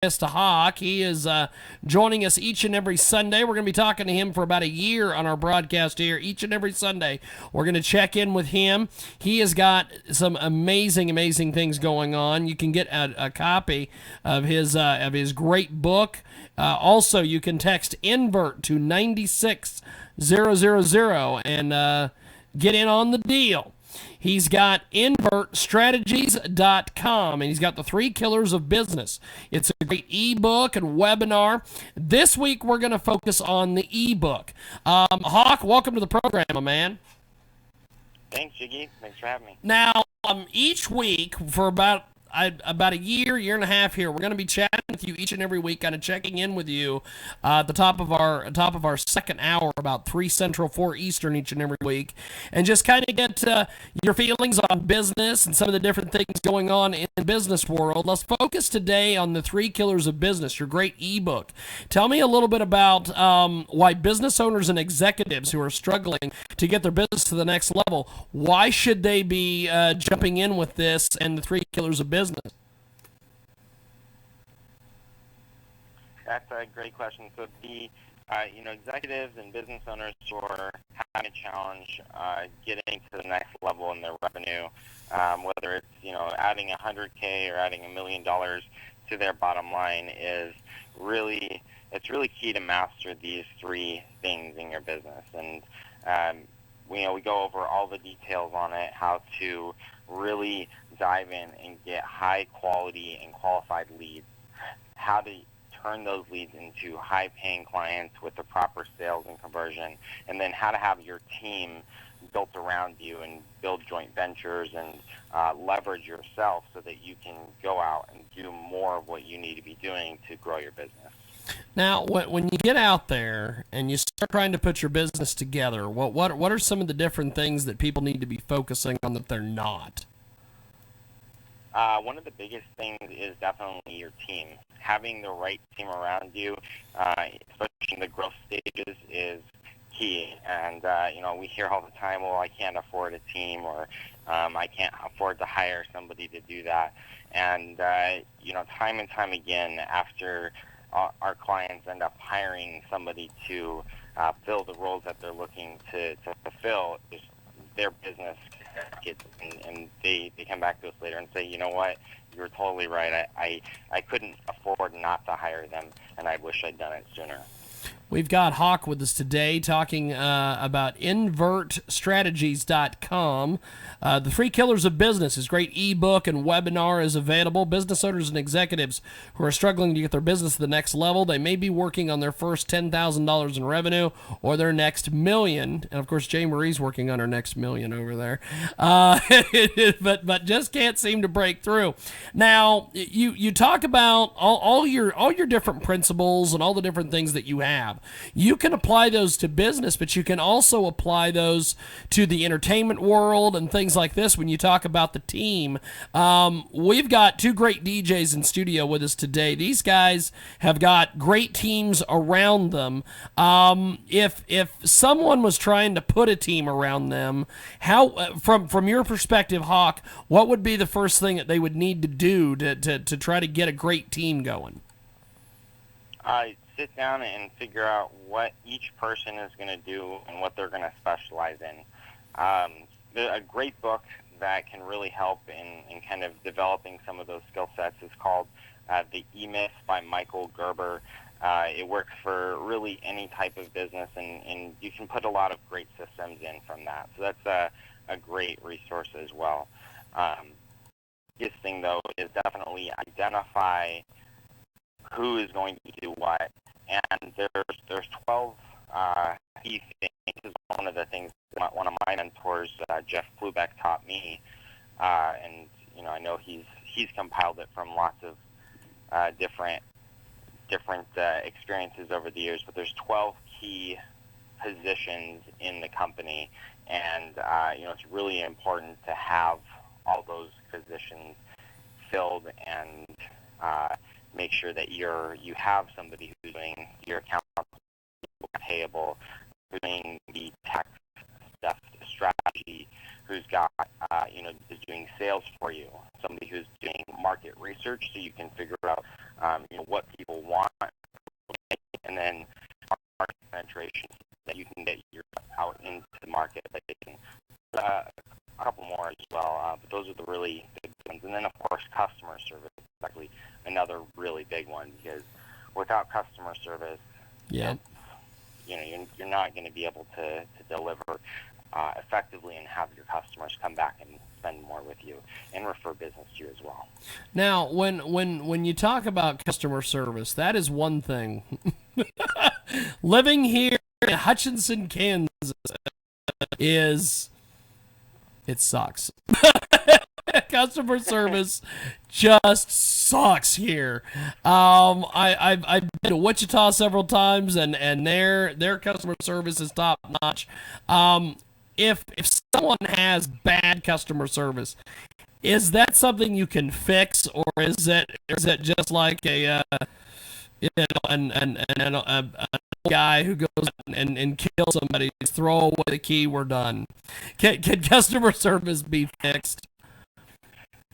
to Hawk. He is joining us each and every Sunday. We're going to be talking to him for about a year on our broadcast here. Each and every Sunday, we're going to check in with him. He has got some amazing, amazing things going on. You can get a copy of his great book. Also, you can text invert to 96000 and get in on the deal. He's got invertstrategies.com, and he's got the 3 Killers of Business. It's a great ebook and webinar. This week, we're going to focus on the ebook. Hawk, welcome to the program, my man. Thanks, Jiggy. Thanks for having me. Now, each week for about a year and a half here, we're going to be chatting with you each and every week, kind of checking in with you at the top of our second hour, about 3 Central, 4 Eastern each and every week, and just kind of get your feelings on business and some of the different things going on in the business world. Let's focus today on the 3 Killers of Business, your great ebook. Tell me a little bit about why business owners and executives who are struggling to get their business to the next level, why should they be jumping in with this and the 3 Killers of Business? That's a great question. So the executives and business owners who are having a challenge getting to the next level in their revenue, whether it's adding $100K or adding $1 million to their bottom line, it's really key to master these 3 things in your business. And we go over all the details on it, how to really dive in and get high quality and qualified leads, how to turn those leads into high paying clients with the proper sales and conversion, and then how to have your team built around you and build joint ventures and leverage yourself so that you can go out and do more of what you need to be doing to grow your business. Now, when you get out there and you start trying to put your business together, what are some of the different things that people need to be focusing on that they're not? One of the biggest things is definitely your team. Having the right team around you, especially in the growth stages, is key. And, we hear all the time, well, I can't afford a team, or I can't afford to hire somebody to do that. And, time and time again, after our clients end up hiring somebody to fill the roles that they're looking to fulfill, their business gets, and they come back to us later and say, you know what, you were totally right. I couldn't afford not to hire them, and I wish I'd done it sooner. We've got Hawk with us today talking about invertstrategies.com. The 3 Killers of Business, his great ebook and webinar is available. Business owners and executives who are struggling to get their business to the next level. They may be working on their first $10,000 in revenue or their next million. And, of course, Jay Marie's working on her next million over there. But just can't seem to break through. Now, you talk about all your different principles and all the different things that you have. You can apply those to business, but you can also apply those to the entertainment world and things like this. When you talk about the team, we've got 2 great DJs in studio with us today. These guys have got great teams around them. If someone was trying to put a team around them, how from your perspective, Hawk, what would be the first thing that they would need to do to try to get a great team going? Sit down and figure out what each person is going to do and what they're going to specialize in. A great book that can really help in kind of developing some of those skill sets is called The E-Myth by Michael Gerber. It works for really any type of business, and you can put a lot of great systems in from that. So that's a great resource as well. Biggest thing, though, is definitely identify who is going to do what. And there's 12 key things. This is one of the things that one of my mentors, Jeff Klubeck, taught me. And I know he's compiled it from lots of different experiences over the years. But there's 12 key positions in the company, and it's really important to have all those positions filled and make sure that you have somebody who's doing your accounts payable, doing the tax stuff, strategy, who's got, is doing sales for you, somebody who's doing market research so you can figure out, what people want, and then market penetration so that you can get your out into the market. A couple more as well, but those are the really big ones. And then, of course, customer service is actually another really big one, because without customer service, yeah, you're not going to be able to deliver effectively and have your customers come back and spend more with you and refer business to you as well. Now, when you talk about customer service, that is one thing. Living here in Hutchinson, Kansas, it sucks. Customer service just sucks here. I've been to Wichita several times, and their customer service is top notch. If someone has bad customer service, is that something you can fix, or is it just like a guy who goes and kills somebody, throw away the key, we're done? Can customer service be fixed?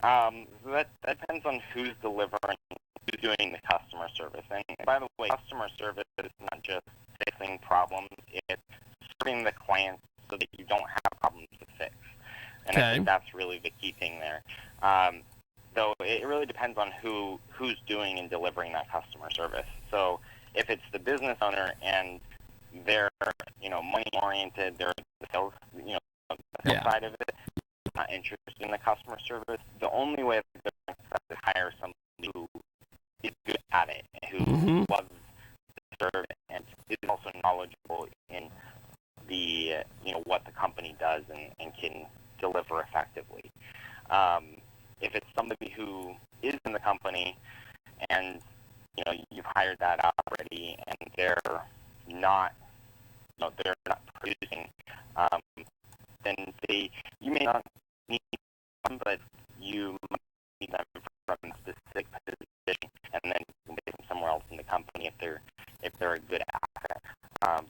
So that depends on who's delivering, who's doing the customer service. And by the way, customer service is not just fixing problems; it's serving the clients so that you don't have problems to fix. And I think that's really the key thing there. Though it really depends on who's doing and delivering that customer service. So if it's the business owner and they're money oriented, they're the sales side of it, not interested in the customer service, the only way that they're going to hire somebody who is good at it and who loves to serve and is also knowledgeable in the what the company does and can deliver effectively. If it's somebody who is in the company and you've hired that out already and they're not producing, then you may not need them, but you might need them from a specific position, and then you can get them somewhere else in the company if they're a good asset.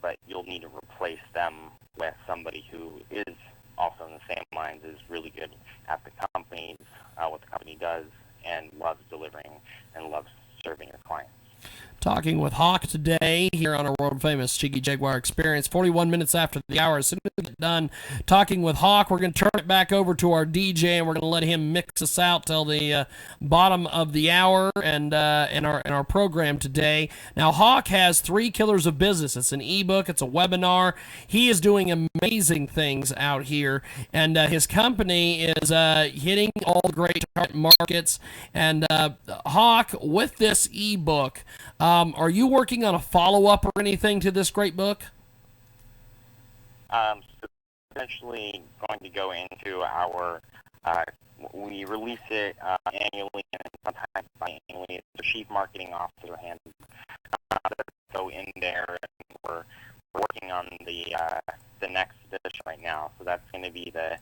But you'll need to replace them with somebody who is also in the same lines, is really good at the company, what the company does, and loves delivering and loves serving your clients. Talking with Hawk today here on our world-famous Cheeky Jaguar Experience. 41 minutes after the hour. As soon as we get done talking with Hawk, we're going to turn it back over to our DJ, and we're going to let him mix us out till the bottom of the hour and in our program today. Now, Hawk has 3 Killers of Business. It's an ebook. It's a webinar. He is doing amazing things out here, and his company is hitting all the great target markets. And Hawk, with this ebook, are you working on a follow-up or anything to this great book? So essentially going to go into our, we release it annually and sometimes biannually. It's the Chief Marketing Officer handbook. Go in there, and we're working on the next edition right now. So that's going to be the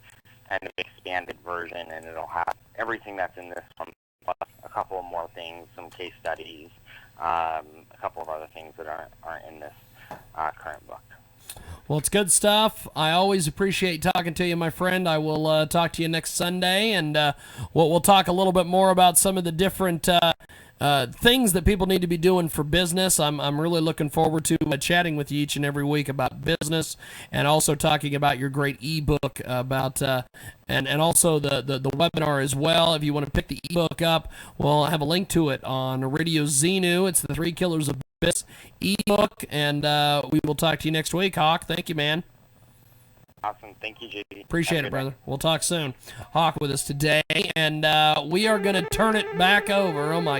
kind of expanded version, and it'll have everything that's in this one, plus a couple of more things, some case studies, a couple of other things that aren't in this current book. Well, it's good stuff. I always appreciate talking to you, my friend. I will talk to you next Sunday, and we'll talk a little bit more about some of the different things that people need to be doing for business. I'm really looking forward to chatting with you each and every week about business, and also talking about your great ebook about and also the webinar as well. If you want to pick the ebook up, we'll have a link to it on Radio Xenu. It's the 3 Killers of Business ebook, and we will talk to you next week. Hawk, thank you, man. Awesome. Thank you, JD. Appreciate it, brother. We'll talk soon. Hawk with us today, and we are going to turn it back over. Oh, my